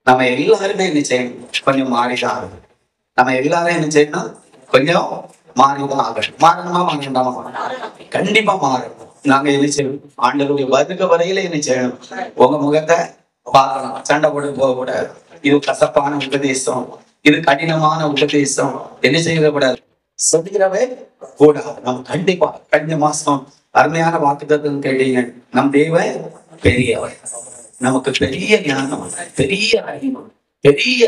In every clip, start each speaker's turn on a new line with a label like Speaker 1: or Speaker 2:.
Speaker 1: நம்ம எல்லாருமே என்ன செய்யணும்? கொஞ்சம் மாறிதான் ஆகணும். நம்ம எல்லாரும் என்ன செய்யணும்? கொஞ்சம் மாறிதான் ஆகணும். மாறணுமா மாறண்டாமா? கண்டிப்பா மாறணும். நாங்க என்ன செய்யணும்? ஆண்டவருடைய வருக வரையில என்ன செய்யணும்? உங்க முகத்தை பார்க்கணும். சண்டை போட்டு போக கூடாது. இது கசப்பான உபதேசம், இது கடினமான உபதேசம், என்ன செய்யக்கூடாது? சொல்லிடவே கூடாது. நம்ம கண்டிப்பா கழிஞ்ச மாசம் அருமையான வாக்குத்தத்தம் கேட்டீங்க. நம் தேவன் பெரியவர், நமக்கு பெரிய ஞானம், பெரிய அறிவு, பெரிய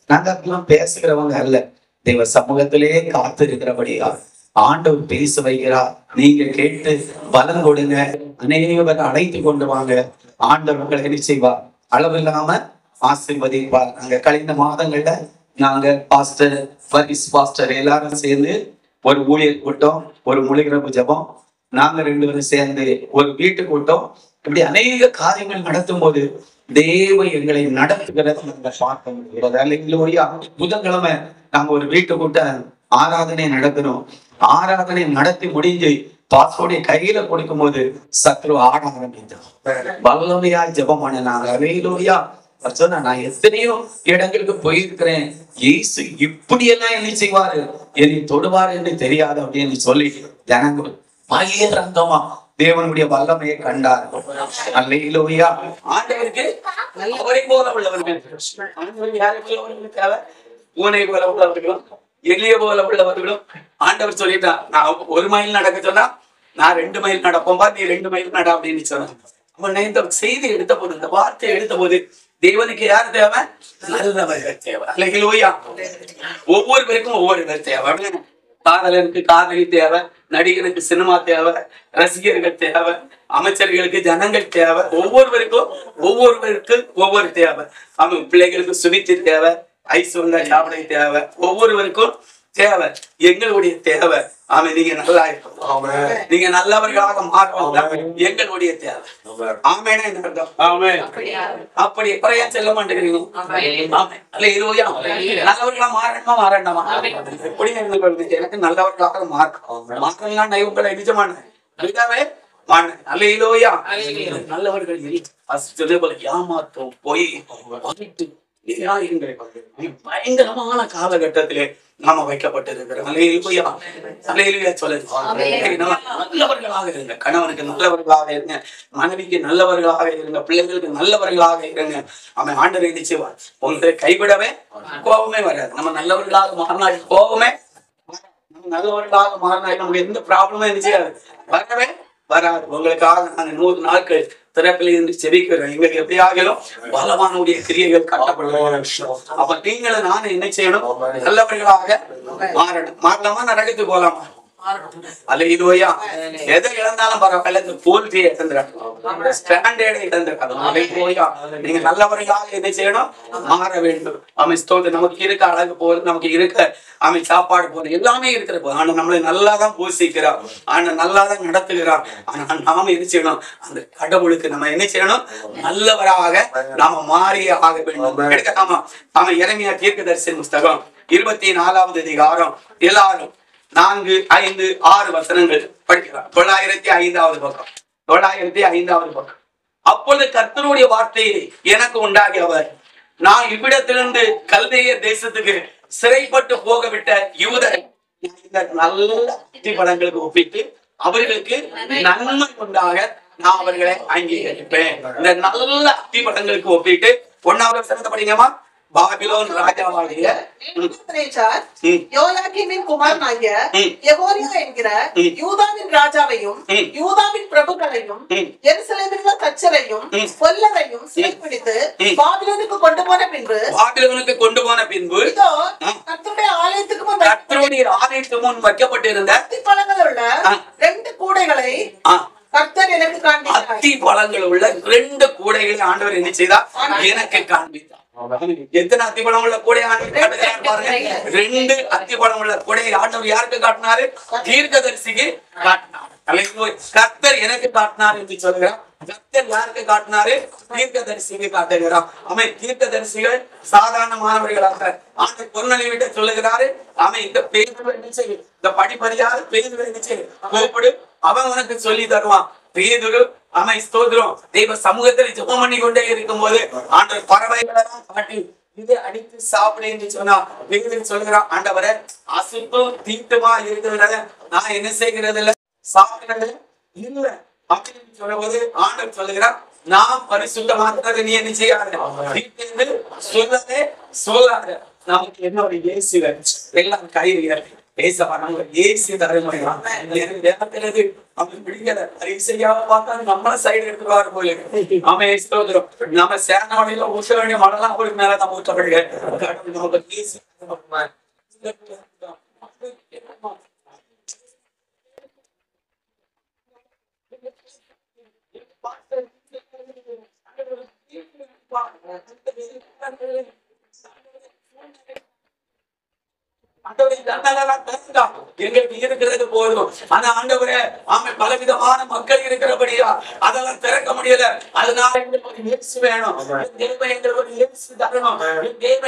Speaker 1: நாங்க அப்படிலாம் பேசுகிறவங்க அல்ல. தேவ சமூகத்திலே காத்து இருக்கிறபடியா ஆண்டவர் பேச வைக்கிறார். நீங்க கேட்டு பலன் கொடுங்க. அநேகரை அழைத்து கொண்டு வாங்க. ஆண்டவர்களை என்ன செய்வார்? அளவில்லாம ஆசீர்வதிப்பார். நாங்க கழிந்த மாதங்கள்ல நாங்க பாஸ்டர் வரிஸ் பாஸ்டர் எல்லாரும் சேர்ந்து ஒரு ஊழியர் கூட்டம், ஒரு முழுகிறப்பு ஜபம், நாங்க 2 பேரும் சேர்ந்து ஒரு வீட்டு கூட்டம், இப்படி அநேக காரியங்கள் நடத்தும் போது தேவ எங்களை நடத்துகிறத நாங்க பார்க்க முடிகிறது. அல்லேலூயா. புதன்கிழமை நாங்க ஒரு வீட்டு கூட்டம் ஆராதனை நடத்தணும். ஆராதனை நடத்தி முடிஞ்சு பாஸ்டருடைய கையில கொடுக்கும் போது சத்ரு ஆட ஆரம்பித்தோம். வல்லமையா ஜெபம் பண்ணினாங்க. அல்லேலூயா. சொன்னா நான் எத்தனையோ இடங்களுக்கு போயிருக்கிறேன், இயேசு இப்படியெல்லாம் என்ன செய்வாரு, என்னை தொடுவாரு என்று தெரியாது அப்படின்னு சொல்லி ஜனங்கள் பகிரங்கமா தேவனுடைய வல்லமையை கண்டார். அல்லேலூயா. ஆண்டவருக்கு அவரை போல உள்ளவர்கள், ஆண்டவருக்கு யாரை போல உள்ளவர்கள் தேவை? பூனை போல உள்ளவர்களும் எளிய போல உள்ளவர்களும். ஆண்டவர் சொல்லிட்டான், நான் 1 மைல் நடக்க சொன்னா நான் 2 மைல் நடப்போம்பா, நீ 2 மைல் நட அப்படின்னு சொன்னான். அவன் இந்த செய்தி எடுத்த போது, இந்த வார்த்தையை எடுத்த போது, தேவனுக்கு யார் தேவை? நல்லவர்கள் தேவை. அல்லேலூயா. ஒவ்வொரு பேருக்கும் ஒவ்வொரு பேர் தேவை. காதலனுக்கு காதலி தேவை, நடிகனுக்கு சினிமா தேவை, ரசிகர்கள் தேவை, அமைச்சர்களுக்கு ஜனங்கள் தேவை. ஒவ்வொருவருக்கு ஒவ்வொரு தேவை. அவன் பிள்ளைகளுக்கு சுவித்து தேவை, ஐஸ்வர்யா சாப்பிட தேவை. ஒவ்வொருவருக்கும் தேவை. எங்களுடைய தேவை அவன் நீங்க நல்லா இருக்கணும், நீங்க நல்லவர்களாக மாறணும், எங்களுடைய தேவை. ஆமேனா அப்படி குறையா செல்ல மாட்டேங்கிறீங்க. நல்லவர்களா மாறணுமா மாறண்டாமா? எப்படி எனக்கு நல்லவர்களாக மாறலாம். உங்களை நிஜமான நல்லவர்கள் ஏமாத்தம் பொய் பயங்கரமான காலகட்டத்திலே நாம வைக்கப்பட்டிருக்கிறோம். நல்லவர்களாக இருங்க. கணவனுக்கு நல்லவர்களாக இருங்க, மனைவிக்கு நல்லவர்களாக இருங்க, பிள்ளைகளுக்கு நல்லவர்களாக இருங்க. அவன் ஆண்டவரை நிச்சயவார் உங்களை கைவிடவே கோபமே வராது. நம்ம நல்லவர்களாக மாறினாடி கோபமே, நம்ம நல்லவர்களாக மாறினாடி நமக்கு எந்த ப்ராப்ளமே நிச்சயாது வரவே வராது. உங்களுக்காக நாங்க 100 நாட்கள் திறப்பில் இருந்து செபிக்கிறோம். எங்களுக்கு எப்படியாகிலும் பலவானுடைய கிரியைகள் கட்டப்படும். அப்ப நீங்களும் நானும் என்ன செய்யணும்? நல்லவர்களாக மாறணும். மாறலாமா? நரகத்துக்கு போலாமா? அல்லேலூயா. எதை இழந்தாலும் பரவாயில்ல, தோல்வியை இழந்துடாது, ஸ்டாண்டர்டை இழந்துடாது. அல்லேலூயா. நீங்க நல்லவர்களாக என்ன செய்யணும்? மாற வேண்டும். நமக்கு இருக்க அழகு போது, நமக்கு இருக்க சாப்பாடு போது, எல்லாமே இருக்கிற போது ஆனா நம்மளை நல்லாதான் போஷிக்கிறார், ஆனா நல்லாதான் நடத்துகிறார். ஆனா நாம என்ன செய்யணும்? அந்த கடவுளுக்கு நம்ம என்ன செய்யணும்? நல்லவராக நாம மாறியே ஆக வேண்டும். எடுக்கலாமா? அவன் எரேமியா தீர்க்கதரிசி புஸ்தகம் 24வது அதிகாரம் எல்லாரும் 4, 5, 6 வசனங்கள் படிக்கலாம். 905வது பக்கம். 905வது பக்கம். அப்பொழுது கர்த்தருடைய வார்த்தை எனக்கு உண்டாகியவர், நான் இவ்விடத்திலிருந்து கல்தேயர் தேசத்துக்கு சிறைப்பட்டு போகவிட்ட யூதரை இந்த நல்ல படங்களுக்கு ஒப்பிட்டு அவர்களுக்கு நன்மை உண்டாக நான் அவர்களை அங்கீகரிப்பேன். இந்த நல்ல அத்திப்படங்களுக்கு ஒப்பிட்டு 1வது வசனத்தை படிங்கம்மா. பாபிலோன் ராஜாவாகிய
Speaker 2: யோயாக்கீமின் குமாரனாகிய யெகோரியா என்கிற யூதாவின் ராஜாவையும் யூதாவின் பிரபுக்களையும் எருசலேமில் உள்ள தச்சரையும் கொல்லரையும் சிறைப்பிடித்து பாபிலோனுக்கு கொண்டு போன பின்பு இதோ கர்த்தருடைய ஆலயத்துக்கு முன் வைக்கப்பட்டிருந்த அத்திப்பழங்கள் உள்ள 2 கூடைகளை கர்த்தர் எனக்கு காண்பித்தார்.
Speaker 1: அத்திப்பழங்கள் உள்ள 2 கூடைகளை ஆண்டவர் என்ன செய்தார்? எனக்கு காண்பித்தார். எத்தனை அத்திப்பழம் உள்ள கூடை பாருங்க. 2 அத்திப்பழம் உள்ள கூடையை ஆண்டவர் யாருக்கு காட்டினாரு? தீர்க்கதரிசிக்கு காட்டினார். கர்த்தர் எனக்கு காட்டினார் என்று சொல்கிறார். கர்த்தர் யாருக்கு காட்டினாரு? தீர்க்கதரிசிக்கு காட்டுகிறார். அவன் தீர்க்கதரிசிகள் சாதாரணமானவர்களாக ஆண்டவர் பொருளை விட்டு சொல்லுகிறாரு. அவன் இந்த பேதுரு இந்த படிப்பறியாத பேதுரு கூப்பிடு, அவன் உனக்கு சொல்லி தருவான். பேதுரு ஆமா ஸ்தோத்திரம். தெய்வ சமூகத்தில் ஜெபம் பண்ணி கொண்டே இருக்கும் போது ஆண்டவர் பறவைகளை காட்டி இதை அடித்து சாப்பிடு என்று சொன்னா வேதம் சொல்கிறான், ஆண்டவரை அசுத்தம் தீட்டுமா இருக்கிறத நான் என்ன செய்கிறது இல்ல, சாப்பிடுறது இல்ல அப்படின்னு சொல்லும்போது ஆண்டவர் சொல்லுகிறார், நான் பரிசுத்தமாக்குறது நீ என்ன செய்யாத, சொல்லவே சொல்லாத. நமக்கு என்ன ஒரு இயேசு எல்லாம் கையில் ஏசி தரமுடியும். அவன் பிடிக்கல அறிவு செய்யாம பார்த்தா நம்மள சைடு எடுத்துருவாரு போல. அவன் ஸ்தோத்திரம். நம்ம சேனாவளியில ஊச வேண்டிய மழலாம் அவருக்கு மேல நம்ம ஊற்றப்படுக கடவுள் நமக்கு ஏசி எங்களுக்கு இருக்கிறது போதும். ஆனா ஆண்டவரே ஆமை பலவிதமான மக்கள் இருக்கிறபடியா அதெல்லாம் திறக்க முடியல. அதனால எங்களுக்கு ஒரு இயேசு வேணும். எங்களுக்கு ஒரு இயேசு தரணும்.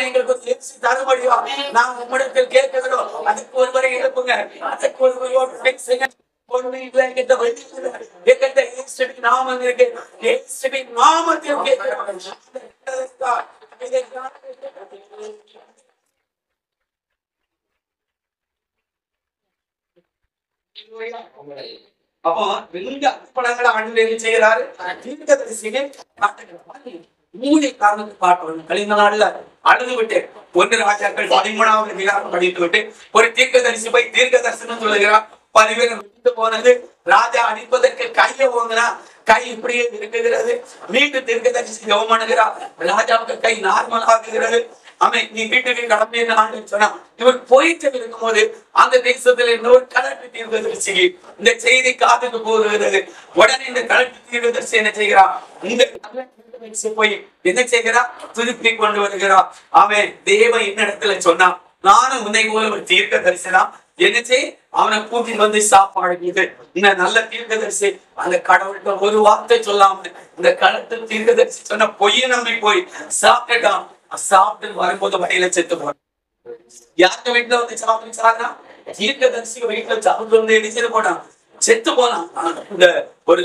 Speaker 1: எங்களுக்கு ஒரு இயேசு தரும்படியா நான் உம்மிடத்தில் கேட்கிறோம். அதுக்கு ஒருவரை எழுப்புங்க, அதுக்கு ஒருவரோடு பேசுங்க. நாமம் இருக்கு, நாமத்தில் கேட்கிறோம். அப்போ ரெண்டு அற்புதங்களை ஆண்டு செய்யறாரு. மூளை காரணத்துக்கு பாட்டு கழிந்த நாள்ல அழுது விட்டு 1 ராஜாக்கள் 13வது அதிகாரம் படித்து விட்டு ஒரு தீர்க்கதரிசி போய் தீர்க்க தரிசனம் சொல்லுகிறார். 10 பேர் விட்டு போனது. ராஜா அடிப்பதற்கு கையை ஓங்குனா கை இப்படியே இருக்குகிறது. மீண்டும் தீர்க்கதரிசி ஜெபம் பண்ணுகிறார். ராஜாவுக்கு கை நார்மல் ஆகுகிறது. அவன் நீ வீட்டுக்கு கடமை சொன்னா இவர் போயிட்டு இருக்கும் போது அந்த தேசத்துல இன்னொரு கலெக்டர் தீர்க்கதரிசிக்கு இந்த செய்தி காத்துக்கு போகிறது. உடனே இந்த கலெக்டர் தீர்க்கதரிசி என்ன செய்கிறான், இந்த போய் என்ன செய்கிறா, திருப்பி கொண்டு வருகிறான். அவன் தேவ என்னிடத்துல சொன்னான், நானும் உன்னை போல ஒரு தீர்க்க தரிசனம் என்ன செய், அவனை கூட்டி வந்து சாப்பாடு இந்த நல்ல தீர்க்கதரிசி அந்த கடவுள்கிட்ட ஒரு வார்த்தை சொல்லாம இந்த கலெக்டர் தீர்க்கதரிசி சொன்ன பொய்யை நம்பி போய் சாப்பிட்டுட்டான். சாப்பிட்டு வரும்போது வழியில செத்து போறான். யாருக்க வீட்டுல வந்து சாப்பிட்டு தீர்க்கதரிசி வீட்டுல சாப்பிட்டு வந்து எரிச்சது போனான், செத்து போனான். இந்த ஒரு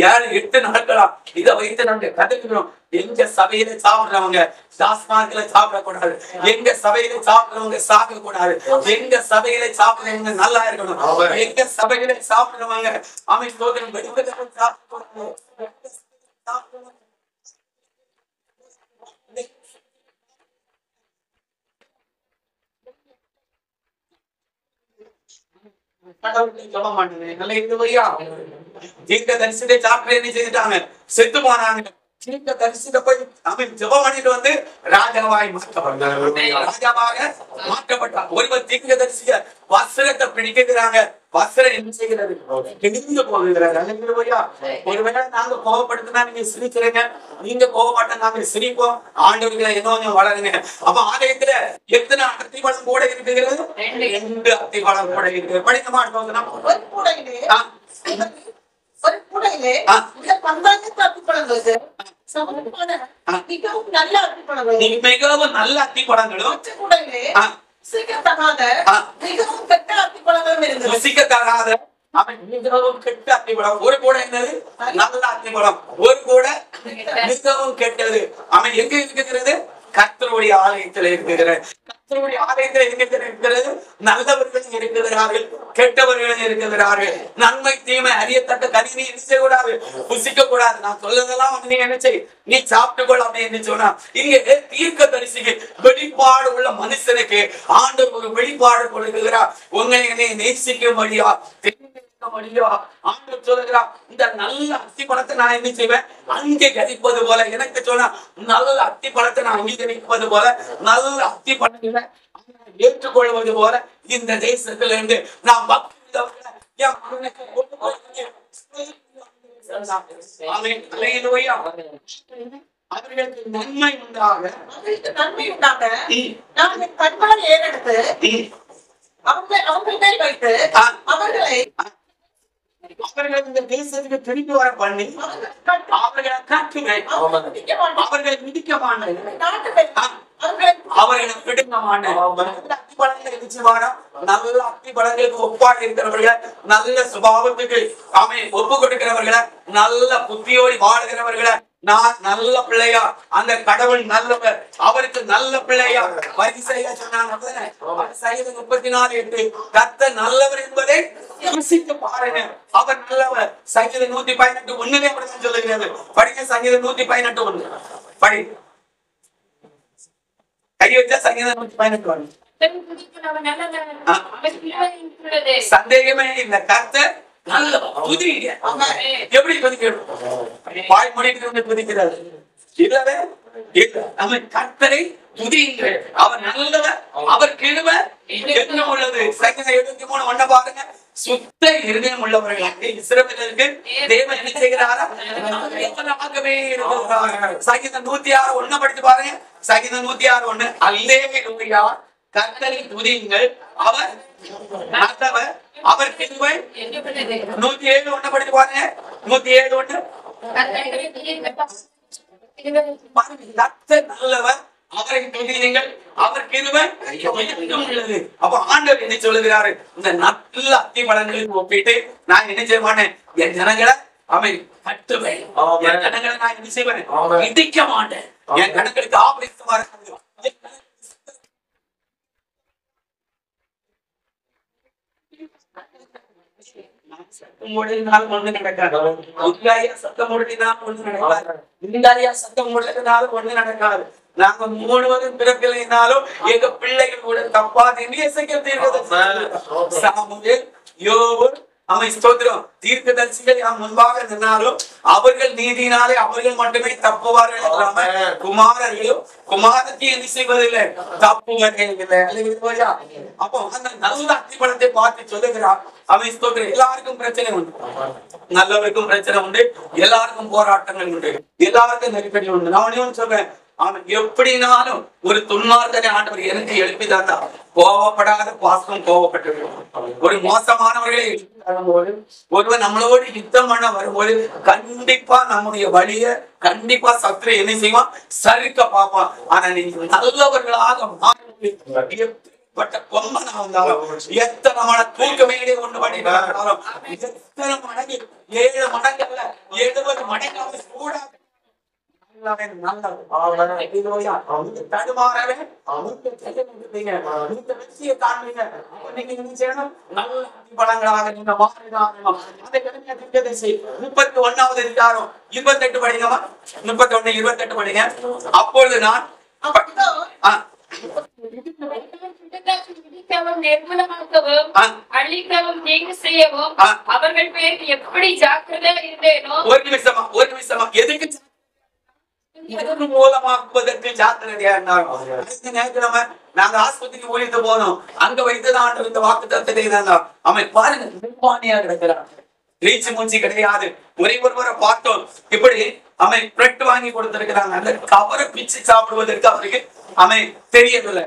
Speaker 1: 7-8 நாட்களா இதை வைத்து நாங்க கதைக்கிறோம். எங்க சபையில சாப்பிடுறவங்க டாஸ்மார்க்ல சாப்பிடக்கூடாது, எங்க சபையில சாப்பிடுறவங்க சாப்பிட கூடாது, எங்க சபையில சாப்பிடுறவங்க நல்லா இருக்கணும், எங்க சபையில சாப்பிடுறவங்க அமை சோதனை வெடிப்பதற்கு சாப்பிடணும். தீர்க்கதரிசியை சாப்பிட்டு என்ன செய்துட்டாங்க, செத்து போனாங்க. தீர்க்கதரிசியை போய் அவன் ஜெபம் பண்ணிட்டு வந்து ராஜாவாய் ராஜாவாக மாற்றப்பட்டான். ஒருவர் தீர்க்கதரிசிய வஸ்திரத்தை பிடிக்கிறாங்க. வஸ்திரம் என்ன செய்கிறது, கிழிந்து போகிறார். ஒருவேளை நாங்க கோபப்படுத்தினா நீங்க சிரிக்கிறீங்க, நீங்க கோபப்பட்ட நாங்க சிரிப்போம். ஆண்டவர்களை என்ன வளருங்க. அப்ப ஆலயத்துல எத்தனை அத்திப்பழம் கூட இருக்கிறது, 2 அத்திப்பழம் கூட இருக்கு. படிக்க மாட்டோம். மிகவும் நல்ல அத்திப்பழங்களும் மிகவும் கெட்ட அத்திப்பழங்களும் இருந்தது. அவன் மிகவும் கெட்ட அத்திப்பழம். ஒரு கூட என்னது நல்ல அத்திப்பழம், ஒரு கூட மிகவும் கெட்டது. அவன் எங்க இருக்கிறது, கர்த்தருடைய ஆலயத்தில் இருக்கிற. கர்த்தருடைய ஆலயத்தில் இருக்கிறது. நல்லவர்களும் இருக்கிறார்கள், கெட்டவர்களும் இருக்கிறார்கள். நன்மை தீமை அறியத்தக்க கனியை செய்யக்கூடாது, புசிக்க கூடாது. நான் சொல்லதெல்லாம் நீ என்ன செய், நீ சாப்பிட்டுக்கொள் அப்படின்னு சொன்னா. இங்கே தீர்க்கதரிசிக்கு வெளிப்பாடு உள்ள மனுஷனுக்கு ஆண்டவர் ஒரு வெளிப்பாடு கொடுக்கிறார். உங்களை என்னை நேசிக்கும்படியா ஆண்டவர் சொல்லுகிறார், இந்த நல்ல அத்திப்பழத்தை நான் என்ன செய்வேன், அங்கீகரிப்பது போல. எனக்கு சொன்னா நல்ல அத்திப்பழத்தை நான் அங்கீகரிப்பது போல, நல்ல அத்திப்பழத்தை ஏற்றுக்கொள்வது போல இந்த தேசத்துல இருந்து நாம் அவர்களுக்கு நன்மை உண்டாக நான் என் கண்களை ஏறெடுத்து அவர்கள் மேல் வைத்து அவர்கள் இந்த தேசத்துக்கு திரும்பி வர பண்ணி அவர்களை கட்டுவேன். அவர்களை மிதிக்க மாட்டேன். அவர்களை விடுங்க நல்ல அத்தி பழங்களுக்கு ஒப்பாக இருக்கிறவர்களை, நல்ல சுபாவத்துக்கு ஒப்பு கொடுக்கிறவர்களை, நல்ல புத்தியோடி வாழ்கிறவர்களை, நான் நல்ல பிள்ளையா, அந்த கடவுள் நல்லவர், அவருக்கு நல்ல பிள்ளையா வரிசையா சொன்னாங்க. 34:8 கர்த்தர் நல்லவர் என்பதை யோசித்து பாருங்க. அவர் நல்லவர். சங்கீதம் 118:1 அப்படிதான் சொல்லுகிறது. படிங்க சங்கீதம் 118:1 படி. கை வச்சா சங்கீதம் 118:1. சந்தேகமே இல்ல, கர்த்தர் நல்லவர். துதிங்க. எப்படி துதிக்கணும்? வாய் மூடிட்டு துதிக்கிறார் இல்லவே இல்ல. நம்ம கர்த்தரை துதியுங்கள். அவர் நல்லவர், அவர் கிருபை என்றும் உள்ளது. சங்கீதம் 73:1 பாருங்க. சுத்த இருதயம் உள்ளவர்களாக இஸ்ரவேலருக்கு தேவன் என்ன செய்கிறாரா? நல்லவராகவே இருக்கிறார். சங்கீதம் 106:1 படித்து பாருங்க. சங்கீதம் 106:1 அல்லேலூயா, கர்த்தரை துதியுங்கள், அவர் நல்லவர், அவர் கிருபை. 107:1 படித்து பாருங்க. 107:1 கர்த்தர் நல்லவர், அவரை துதியுங்கள், அவர் கிருபை உள்ளது. அப்ப ஆண்டவர் என்ன சொல்லுகிறாரு? இந்த நல்ல அத்தி பழங்களுக்கு ஒப்பிட்டு நான் என்ன செய்ய மாட்டேன், என் ஜனங்களை கட்டுவேன், என் ஜனங்களை நான் என்ன செய்வேன், இடிக்க மாட்டேன், என் ஜனங்களுக்கு ஆபரிசமா இருக்காது. சத்தம் ஓடினால் ஒண்ணு நடக்காது. சத்தம் ஓடினால் ஒண்ணு நடக்காது. சத்தம் ஓடினால் ஒண்ணு நடக்காது. நாங்க 3 வருடம் பிறப்பில்லைனாலும் எங்க பிள்ளைகள் கூட தப்பாது சாமுவேல், யோபு, ஸ்தோத்திரம், தீர்க்கதரிசிகள் முன்பாக நின்னாலும் அவர்கள் நீதியினாலே அவர்கள் மட்டுமே தப்புவார்கள். குமாரர்களும் குமாரத்தை என்ன செய்வதில்லை, தப்புவதே இல்லை. அப்போ அந்த நல்ல அத்திப்பழத்தை பார்த்து சொல்லுகிறார். ஸ்தோத்திரம், எல்லாருக்கும் பிரச்சனை உண்டு, நல்லவருக்கும் பிரச்சனை உண்டு, எல்லாருக்கும் போராட்டங்கள் உண்டு, எல்லாருக்கும் நெருக்கடி உண்டு. நான் சொல்றேன், எப்படினாலும் ஒரு துன்மார்க்கனை ஆண்டவர் எனக்கு எழுப்பிதான் கோவப்படாத பாசம் கோவப்பட்டு ஒரு மோசமானவர்களை வரும்போது, ஒருவர் நம்மளோடு யுத்தம் பண்ண வரும்போது கண்டிப்பா நம்முடைய வழிய கண்டிப்பா சத்துரு என்ன செய்வான், சறுக்க பார்ப்பான். ஆனா நீங்க நல்லவர்களாக கொம்பனா வந்தாலும், எத்தனை மன தூக்க மேலே ஒன்று பண்ணினாலும், எத்தனை மடங்கு 7 மடங்கு அல்ல 70 மடங்காக கூடாது. தடுமாறவே பழங்களாக நீங்க மாறினாலும் 31வது அதிகாரம் 28 படிங்கம்மா. 31:28 படிங்க. அப்பொழுது நான்
Speaker 3: அழிக்கவும் தீங்கு செய்யவும் அவர்கள் பேர் எப்படி ஜாக்கிரதையா இருந்தேனோ.
Speaker 1: ஒரு நிமிஷமா எதுக்கு மூலமாக்குவதற்கு ஜாக்கிரதையா இருந்தாலும். நாங்க ஆஸ்பத்திரிக்கு ஊழித்து போனோம், அங்க வைத்துதான் இந்த வாக்கு தத்தத்தை அவன் பாருங்க நிர்வாணியா கிடக்கிறான், ரீச்சு மூச்சு கிடையாது. ஒருவரை பார்த்தோம், இப்படி பிரெட் வாங்கி கொடுத்திருக்கிறாங்க, அந்த கவரை பிச்சு சாப்பிடுவதற்கு அவருக்கு தெரியவில்லை.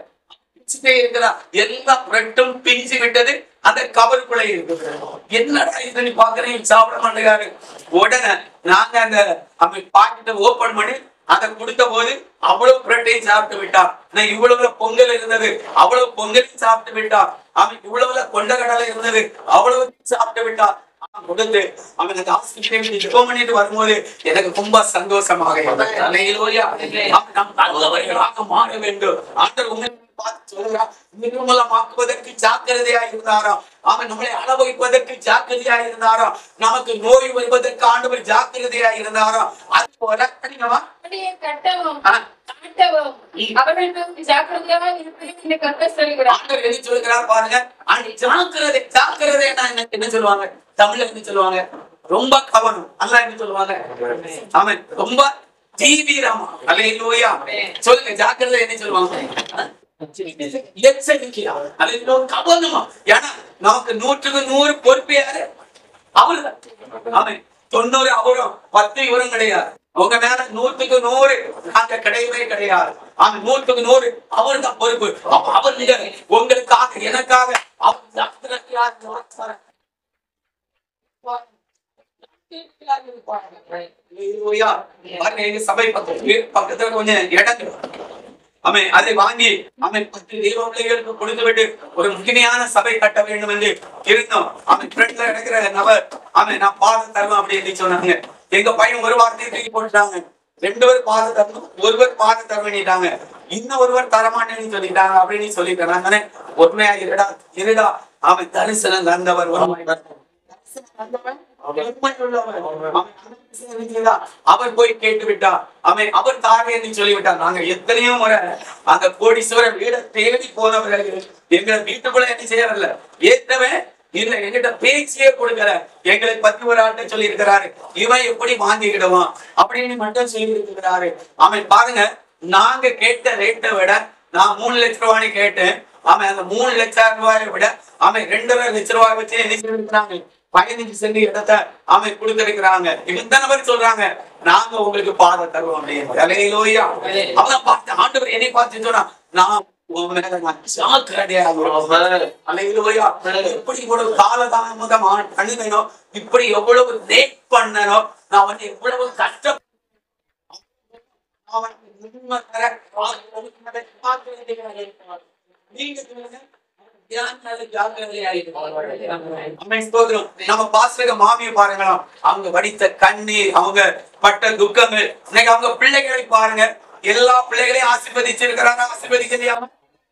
Speaker 1: இருக்கிறார், எல்லா பிரெட்டும் பிஞ்சு விட்டது, அந்த கவருக்குள்ளே இருக்கு. என்னடா இது நீ பாக்குறீங்க, சாப்பிட மாட்டேங்காரு. உடனே நாங்க அந்த பாக்கெட்டை ஓபன் பண்ணி அதை கொடுத்த போது அவ்வளவு பிரெட்டையும் சாப்பிட்டு விட்டான். இவ்வளவுல பொங்கல் இருந்தது, அவ்வளவு பொங்கலையும் சாப்பிட்டு விட்டான். இவ்வளவுல கொண்டகடலை இருந்தது, அவ்வளவு சாப்பிட்டு விட்டான். கொடுத்து வரும்போது எனக்கு ரொம்ப சந்தோஷமாக மாற வேண்டும். நிர்மலமாக்குவதற்கு ஜாக்கிரதையா இருந்தாராம். அவன் நம்மளை அளவழிப்பதற்கு ஜாக்கிரதையா இருந்தாராம். நமக்கு நோய் வருவதற்கு ஆண்டவர் ஜாக்கிரதையா இருந்தாராம். அது போல சொல்லுகிறார் பாருங்க. ஜாக்கிரதை என்ன சொல்லுவாங்க தமிழ்ல, என்ன சொல்லுவாங்க, ரொம்ப கவனம். அல்ல என்ன சொல்லுவாங்க, அவன் ரொம்ப தீவிரமா. அல்லேலூயா சொல்லுங்க. ஜாக்கிரதை என்ன சொல்லுவாங்க, கவனமா. ஏன்னா நமக்கு 100க்கு 100 பொறுப்பு யாரு, அவருதான். 90 அவரும் 10 இவரும் கிடையாது. உங்க மேல 100க்கு 100 நாங்க கிடையவே கிடையாது. 100க்கு 100 அவரு தான் பொறுப்பு. அவர் உங்களுக்காக எனக்காக சபை பக்கத்துல கொஞ்சம் இடங்கள் ஆமென். அதை வாங்கி ஆமென் 10 தெய்வ பிள்ளைகளுக்கு கொடுத்து விட்டு ஒரு முக்கியமான சபை கட்ட வேண்டும் என்று இருந்தோம். ஆமென். ஃப்ரெண்ட்ல இருக்கிற நபர் ஆமென் நான் பாதம் தருவேன் அப்படின்னு சொன்னாங்க. எங்க பையன் ஒரு வார்த்தையை தூக்கி போட்டுட்டாங்க. 2 பேர் பாதம் தரணும், ஒருவர் பாதம் தரவேண்டிட்டாங்க, இன்னும் ஒருவர் தரமாட்டேன்னு சொல்லிட்டாங்க அப்படின்னு சொல்லிட்டாங்க. உண்மையா இருடா அவன் தரிசனம் தந்தவர் அவர் போய் கேட்டு விட்டார். அவர் தாரே என்று சொல்லிவிட்டார். நாங்க எத்தனையோ முறை அந்த கோடீஸ்வரர் வீட தேடி போனவர்கள் எங்களை வீட்டுக்குள்ள என்ன செய்யறதில்ல, ஏற்றவே இல்ல, எங்கிட்ட பேச்சியே கொடுக்கல. எங்களை பத்தி ஒரு ஆட்ட சொல்லி இருக்கிறாரு, இவன் எப்படி வாங்கிக்கிடுவான் அப்படின்னு மட்டும் சொல்லி இருக்கிறாரு. அவன் பாருங்க, நாங்க கேட்ட ரேட்டை விட நான் 3 லட்சம் ரூபாய் கேட்டேன். அவன் அந்த 3 லட்சம் ரூபாயை விட அவன் 2.5 லட்சம் ரூபாய் வச்சு என்ன செய்யறாங்க, 15 சென்ட் இடத்தை அவன் கொடுத்திருக்கிறாங்க. இத்தனை பேர் சொல்றாங்க நாங்க உங்களுக்கு பாதை தருவோம் அப்படின்னு. அல்லேலூயா. அவன் பார்த்து ஆண்டவர் என்னை பார்த்து சொன்னா, நான் எப்படி ஒரு காலதாமதம் அணுகணும், இப்படி எவ்வளவு லேட் பண்ணணும், நான் வந்து எவ்வளவு கஷ்டம் நம்ம பாஸ்டர் மாமியை பாருங்களா, அவங்க வடித்த கண்ணீர், அவங்க பட்ட துக்கங்கள். இன்னைக்கு அவங்க பிள்ளைகளை பாருங்க, எல்லா பிள்ளைகளையும் ஆசீர்வதிச்சிருக்கிறாங்க, ஆசீர்வதிக்கலையா?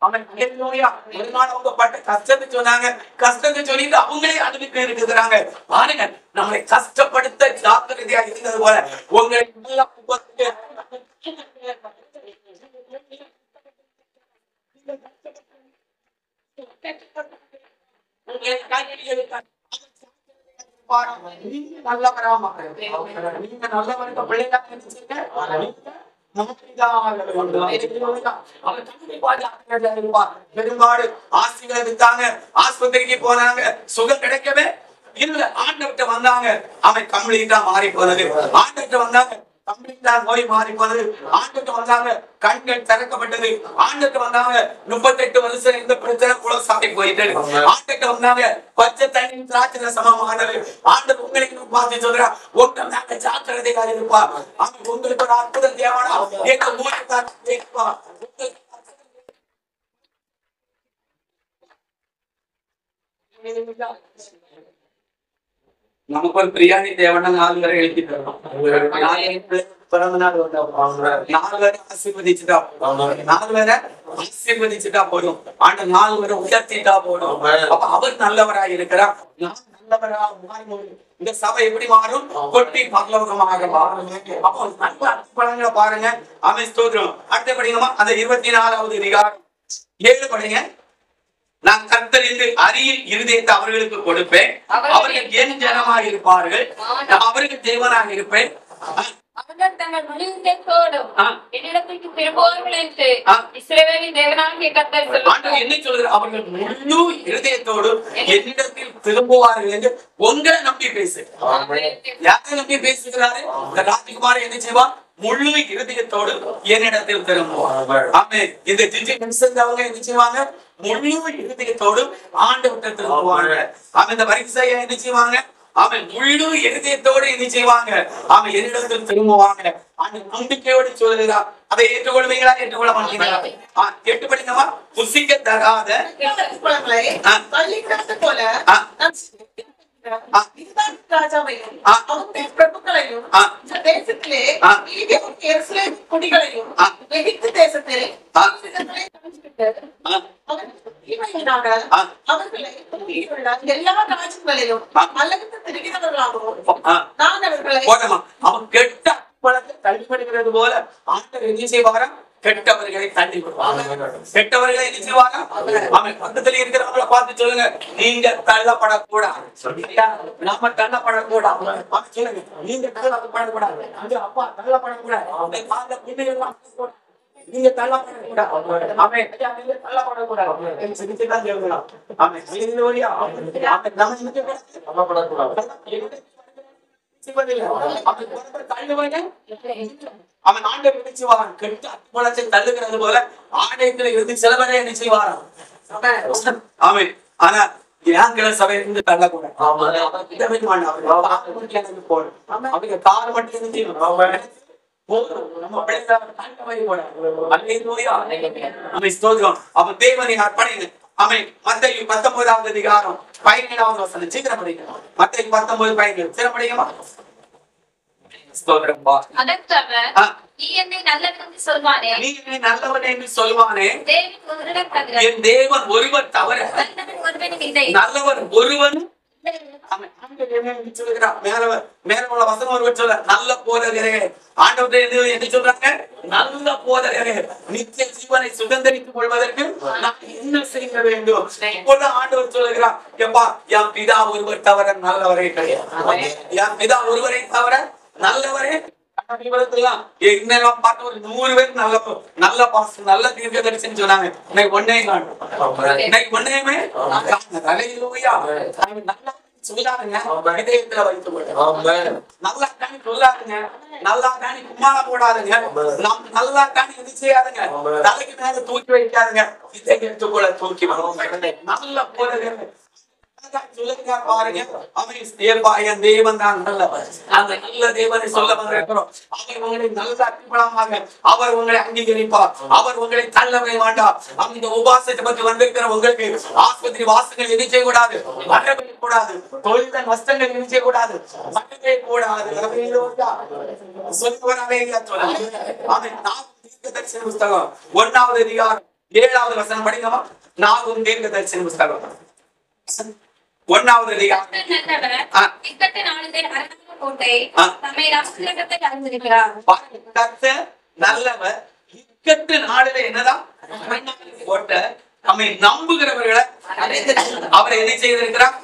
Speaker 1: ஒரு நாள் அவங்க பட்ட கஷ்டத்தை சொன்னாங்க, கஷ்டத்தை சொல்லிட்டு அவங்களே அனுபவித்து இருக்கிறாங்க. பாருங்க, நம்மளை கஷ்டப்படுத்த ஜாக்கிரதையா இருந்தது போல உங்களை பெரும்பாடு ஆசிகளை வித்தாங்க, ஆஸ்பத்திரிக்கு போனாங்க, சுகம் கிடைக்கவே இல்ல. ஆண்டவர்கிட்ட வந்தாங்க, அவன் கம்ப்ளீட்டா மாறி போனது. ஆண்டவர்கிட்ட வந்தாங்க, கம்ப்ளீட்டா நோய் மாறி போனது. ஆண்டவர்கிட்ட வந்தாங்க, கண்கள் திறக்கப்பட்டது. ஆண்டவர்கிட்ட வந்தாங்க, 38 வருஷம் இந்த பிரச்சனை கூட சாப்பி போயிட்டு. ஆண்டவர்கிட்ட வந்தாங்க, பச்சை தண்ணி திராட்சை சமமானது. ஆண்டவர் உங்களுக்கு பார்த்து சொல்றா, உங்க மேல ஜாக்கிரதையா இருப்பா. அவன் உங்களுக்கு ஒரு அற்புதம் தேவனா, எங்க மூலத்தார் கேட்பா. நமக்கு ஒரு பிரியாணி தேவைன்னா 4 பேரை எழுதி தரணும். 4 பேரை ஆசீர்வதிச்சுட்டா, 4 பேரை ஆசீர்வதிச்சுட்டா போதும். ஆனா 4 பேரை உயர்த்திட்டா போதும். அப்ப அவர் நல்லவரா இருக்கிறார், நான் நல்லவரா மாறும். இந்த சபை எப்படி மாறும்? கொட்டி பரலோகமாக மாறும். அப்போ நல்ல பழங்களை பாருங்க. அவன் ஸ்தோத்திரம். அடுத்த படிங்கம்மா, அந்த 24வது அதிகாரம் 7 படிங்க. நான் கர்த்தர் என்று அறிய இருதயத்தை அவர்களுக்கு கொடுப்பேன், அவர்கள் என் ஜனமாக இருப்பார்கள், அவர்கள் தேவனாக இருப்பேன்.
Speaker 3: அவர்கள் தங்கள் முழுவதோடும் என்னிடத்திற்கு திரும்புவார்கள் என்று இஸ்ரவேலின் தேவனாகிய கர்த்தர் சொல்லுகிறார்.
Speaker 1: என்ன சொல்கிறார்? அவர்கள் முழு இருதயத்தோடு என்னிடத்தில் திரும்புவார்கள் என்று உங்களை நம்பி பேசு. யாரை நம்பி பேசுகிறாரு? இந்த ராஜகுமாரி என்ன செய்வார்? முழு இருதயத்தோடு என்னிடத்தில் திரும்புவார். ஆமே. இந்த ஜிஜி அவங்க என்ன செய்வாங்க? முழு இருதயத்தோடு ஆண்டவர்கிட்ட திரும்புவாங்க. அவன் இந்த பரிசையை என்ன செய்வாங்க? அவன் முழு இருதயத்தோடு என்ன செய்வாங்க? அவன் என்னிடத்தில் திரும்புவாங்க. அந்த நம்பிக்கையோடு சொல்லுகிறார். அதை ஏற்றுக்கொள்வீங்களா? ஏற்றுக்கொள்ள மாட்டீங்களா? 8 படிங்கம்மா. புசிக்க தகாத
Speaker 2: ராஜாவையும் அவருடைய பிரபுக்களையும் தேசத்திலே குடிகளையும் எகிப்து தேசத்திலே அவர்களை எல்லா ராஜ்யங்களையும் அல்லது திருகிறவர்களாகவும் நான் அவர்களை
Speaker 1: அவன் கெட்ட பழத்தை தள்ளிப்படுகிறது போல ஆண்டவர் என்ன செய்வாரா? கெட்டவர்களை தள்ளி விடுவாங்க. கெட்டவர்களை என்ன செய்வாங்க? அவன் பக்கத்துல இருக்கிறவங்களை பார்த்து சொல்லுங்க, நீங்க தள்ளப்படக்கூடாது. நாம தள்ளப்படக்கூடாது. சொல்லுங்க, நீங்க தள்ளப்படக்கூடாது. அப்பா தள்ளப்படக்கூடாது. நீங்க தள்ளப்படக்கூடாது. அவன் தள்ளப்படக்கூடாது. அவன் ஆண்டை விதிச்சுவான். கெட்ட அற்புதத்தை தள்ளுகிறது போல ஆலயத்துல இருந்து சிலவரை என்ன செய்வாராம்? அவன் ஆனா ஏங்கிற சபை இருந்து தள்ளக்கூடாது. அவங்க கார் மட்டும் நம்ம ஸ்தோத்திரம். அப்ப தேவனை அர்ப்பணிங்க. ஆமென். மத்தேயு 19வது அதிகாரம் 17வது வசனம் சீக்கிரம் படிங்க. மத்தேயு 19:17 சீக்கிரம் படிங்கம்மா. ஸ்தோத்திரம் பா.
Speaker 3: அதற்கு அவர், நீ என்னை நல்லவன் என்று சொல்வானே,
Speaker 1: நீ என்னை நல்லவன் என்று சொல்வானே, என் தேவன் ஒருவர் தவிர நல்லவர் ஒருவன். மேல உள்ள வசனம் ஒருவர் சொல்ல, நல்ல போதகரே. ஆண்டவரே என்ன சொல்றாங்க? நல்ல போதகரே, நித்திய ஜீவனை சுதந்திரித்துக் கொள்வதற்கு நான் என்ன செய்ய வேண்டும்? இப்பொழுது ஆண்டவர் சொல்லுகிறார், எப்பா என் பிதா ஒருவர் தவிர நல்லவரே கிடையாது. என் பிதா ஒருவரை தவிர நல்லவரே. பார்த்த ஒரு 100 பேர் நல்ல பாசம் நல்ல தீர்க்க தரிசனம் சொன்னாங்க. இன்னைக்கு ஒன்னையும் காணும். இன்னைக்கு ஒன்னையுமே நல்லா சொல்லாருங்க. இதயத்துல வைத்து நல்லா தானி சொல்லாருங்க. நல்லா தானி கும்மாள போடாதுங்க. நல்லா தானி இது செய்யாதுங்க. தலைக்கு மேல தூக்கி வைக்காதுங்க. இதயத்துக்குள்ள தூக்கி நல்ல போறது சொல்லுங்க பாருங்க. அவன் தேவன் தான் நல்லவர். அந்த நல்ல தேவனை சொல்ல வந்திருக்கிறோம். அவர் உங்களை நல்ல அற்புதமாக அவர் உங்களை அங்கீகரிப்பார். அவர் உங்களை தள்ளவே மாட்டார். அந்த உபாசத்தை பற்றி வந்திருக்கிற உங்களுக்கு ஆஸ்பத்திரி வாசங்கள் எது செய்யக்கூடாது, வரவே கூடாது. தொழில் நஷ்டங்கள் எது செய்யக்கூடாது, வரவே கூடாது. சொல்லுவராவே அவன் தீர்க்க தரிசன புஸ்தகம் 1வது அதிகாரம் 7வது வசனம் படிங்கம்மா. நாகும் தீர்க்க தரிசன புஸ்தகம் 1வது அதிகாரம். நல்லவர் இக்கட்டு நாளில என்னதான் போட்ட நம்மை நம்புகிறவர்களை அவரை என்ன செய்திருக்கிறார்?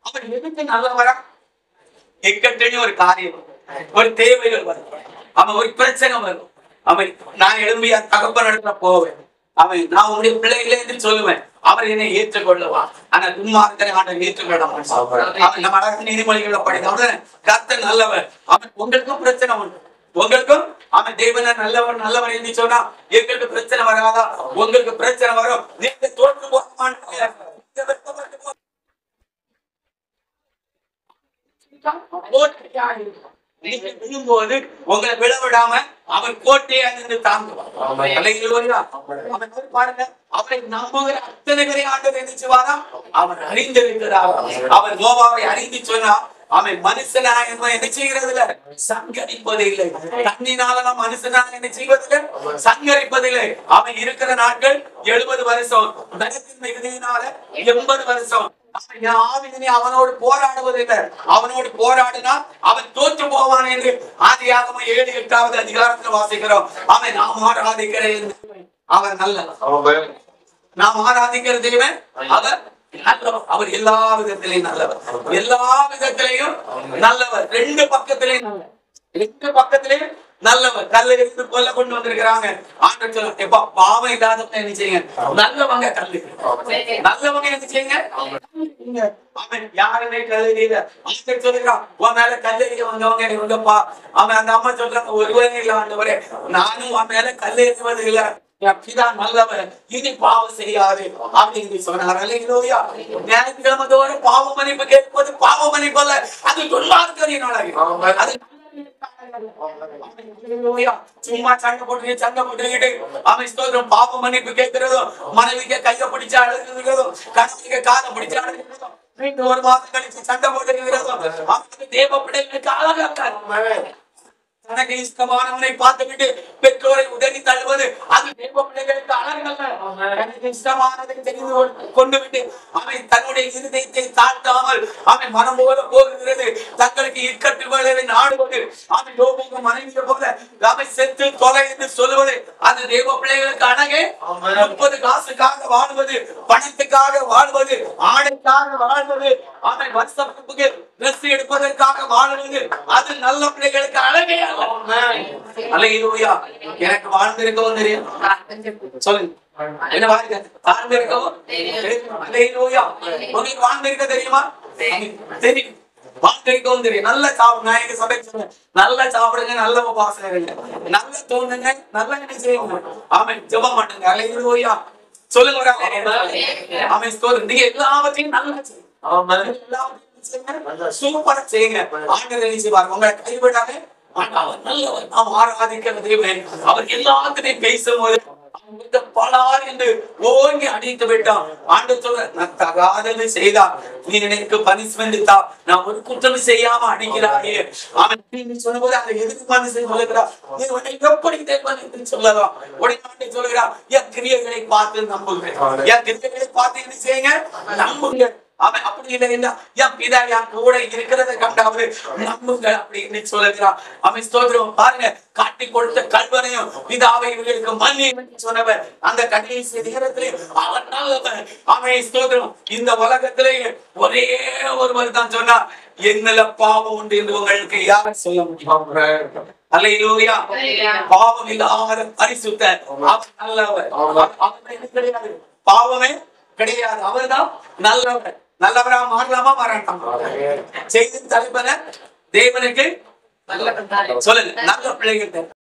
Speaker 1: அவர் எதுக்கு நல்லவரா? இக்கட்டுன்னு ஒரு காரியம், ஒரு தேவைகள் வரும், அவன் ஒரு பிரச்சனை வரும். அவன் நான் எழும்பிய தகப்பன் இடத்துல போவேன். அவன் நான் உங்களுடைய பிள்ளைகளே என்று சொல்லுவேன். அவர் என்னை ஏற்றுக்கொள்ளுவா. ஆனா துன்மார்க்கரை ஆண்டவர் ஏற்றுக்கொள்ள மாட்டார். அவன் நம்ம அழகான நீதிமொழிகளை படித்த கர்த்தர் நல்லவர். அவன் உங்களுக்கும் பிரச்சனை உண்டு. உங்களுக்கும் அவன் தேவன நல்லவர் நல்லவர் என்று சொன்னா எங்களுக்கு பிரச்சனை வராதா? உங்களுக்கு பிரச்சனை வரும். நீங்க தோற்று போக மாட்டீங்க. நீங்க விழும்போது உங்களை விழவிடாம அவன் கோட்டையை அங்கிருந்து தாங்குவார். பாருங்க, அவரை நம்புகிற அத்தனை பேரை ஆண்டவர் என்ன செய்வாரா? அவர் அறிந்திருக்கிறார். அவர் நோவாவை அறிந்து சொன்னா அவன் மனுஷனாக என்ன செய்கிறது இல்ல, சங்கரிப்பது இல்லை. தண்ணினால நாம் மனுஷனாக என்ன செய்வதில்லை, சங்கரிப்பதில்லை. அவன் இருக்கிற நாட்கள் 70 வருஷம், பலத்தின் மிகுதியினால 80 வருஷம். அவனோடு போராடுவதில்லை. அவனோடு போராடினா அவன் தோற்று போவான் என்று ஆதியாகமம் 7-8வது அதிகாரத்தில் வாசிக்கிறோம். அவன் நாம் ஆராதிக்கிற அவர் நல்லவர். நாம் ஆராதிக்கிற தேவன் அவர் நல்லவர். அவர் எல்லா விதத்திலையும் நல்லவர். எல்லா விதத்திலையும் நல்லவர். 2 பக்கத்திலையும் நல்லவர். 2 பக்கத்திலையும் நல்லவர். கல்லை எடுத்து கொல்ல கொண்டு வந்திருக்கிறாங்க. ஆண்டவர் சொல்ல, எப்ப பாவம் இல்லாதவங்க என்ன செய்யுங்க, நல்லவங்க கல்லு, நல்லவங்க என்ன செய்யுங்க. அவன் யாருமே கல்லறியில ஆண்டவர் சொல்லுகிறான், உன் மேல கல்லறிய வந்தவங்க இவங்கப்பா. அவன் அந்த அம்மா சொல்றாங்க, ஒருவரே இல்ல ஆண்டவரே, நானும் உன் மேல கல்லெறிவது இல்ல, நல்லவர், இனி பாவம் செய்யாது அப்படின்னு சொன்னார். அல்லேலூயா. ஞாயிற்றுக்கிழமை தோறும் பாவ மன்னிப்பு கேட்பது பாவ மன்னிப்பு அல்ல, அது துன்மார்க்கரின் அது சும்மா சண்டை போட்டுக்கிட்டு அவன் ஸ்தோத்திரம் பாவ மன்னிப்பு கேட்கிறதும், மனைவிக்கு கையை பிடிச்சு அழுகிறதும், கணவனுக்கு காதை பிடிச்சு அழுகிறதும், 1 மாதம் கழிச்சு சண்டை போட்டுக்கிறதும் அவனுக்கு தேவ பிள்ளைகளுக்கு அழகாக தனக்கு இஷ்டமானவனை பார்த்துக்கிட்டு பெற்றோரை உதவி தள்ளுவது அது தேவ பிள்ளைகளுக்கு அழகல்ல. எனக்கு இஷ்டமானதை தெரிந்து கொண்டு விட்டு அவன் தன்னுடைய இருதயத்தை தாழ்த்தாமல் அவன் மனம் போல போகிறது. தங்களுக்கு இக்கட்டுகளை நாடுவது அவன் யோபுக்கு மனைவியை போல அவன் செத்து தொலை என்று சொல்லுவது அது தேவ பிள்ளைகளுக்கு அழகே. 30 காசுக்காக வாழ்வது, பணத்துக்காக வாழ்வது, ஆடைக்காக வாழ்வது, அவன் வருஷத்துக்கு ட்ரெஸ் எடுப்பதற்காக வாழ்வது அது நல்ல பிள்ளைகளுக்கு அழகே. அல்லேலூயா. எனக்கு வாழ்ந்திருக்கவும் தெரியும். சொல்லுங்க, என்ன வாழ்க்கை வாழ்ந்திருக்கவும் அல்லேலூயா. உங்களுக்கு வாழ்ந்திருக்க தெரியுமா? தெரியும். வாழ்ந்திருக்கவும் தெரியும். நல்லா சாப்பிடுங்க. நான் எங்க சபை சொல்றேன், நல்லா சாப்பிடுங்க, நல்ல உபவாசம் இருங்க, நல்லா தோணுங்க, நல்லா என்ன செய்யுங்க, ஆமென், ஜெபம் பண்ணுங்க. அல்லேலூயா. சொல்லுங்க ஒரு ஆமென். ஸ்தோத்திரம். நீங்க எல்லாவற்றையும் நல்லா செய்யுங்க, எல்லாவற்றையும் சூப்பரா செய்யுங்க. ஆண்டவர் என்ன செய்வார்? உங்களை கைவிடாம அவர் நல்லவர், நாம் ஆராதிக்கிற தேவன். அவர் எல்லாத்தையும் பேசும்போது பலார் என்று ஓங்கி அடித்து விட்டான். ஆண்டவர் சொல்ற, நான் தகாதது செய்தான், நீ எனக்கு பனிஷ்மெண்ட் தான், நான் ஒரு குற்றம் செய்யாம அடிக்கிறாயே அவன் சொன்னபோது அந்த எதுக்கு மனுஷன் சொல்லுகிறார், நீ உன்னை எப்படி தேவன் என்று சொல்லலாம். உடனே சொல்லுகிறார், என் கிரியைகளை பார்த்து நம்புங்க, என் கிரியைகளை பார்த்து என்ன செய்யுங்க, நம்புங்க. அவன் அப்படி இல்லைன்னா என் பிதா என் கூட இருக்கிறத கண்டாவது நம்புங்கள் அப்படின்னு சொல்லுகிறான். அவன் ஸ்தோத்திரம் பாருங்க, காட்டி கொடுத்த கல்வனையும் பிதாவை இவர்களுக்கு மன்னி சொன்னவன் அந்த கடைசி நேரத்திலே அவன் நல்லவன். அவன் ஸ்தோத்திரம் இந்த உலகத்திலே ஒரே ஒருவர் தான் சொன்னார், என்னல பாவம் உண்டு என்று உங்களுக்கு யார் சொல்ல முடியும்? அல்லேலூயா. பாவம் இல்லாத பரிசுத்தர், அவர் நல்லவர். அவர் கிடையாது, பாவமே கிடையாது, அவர்தான் நல்லவர். நல்லவரா மாறலாமா மாறாட்டாமா? செய்தி தலைவன தேவனுக்கு சொல்லுங்க, நல்ல பிள்ளைகள்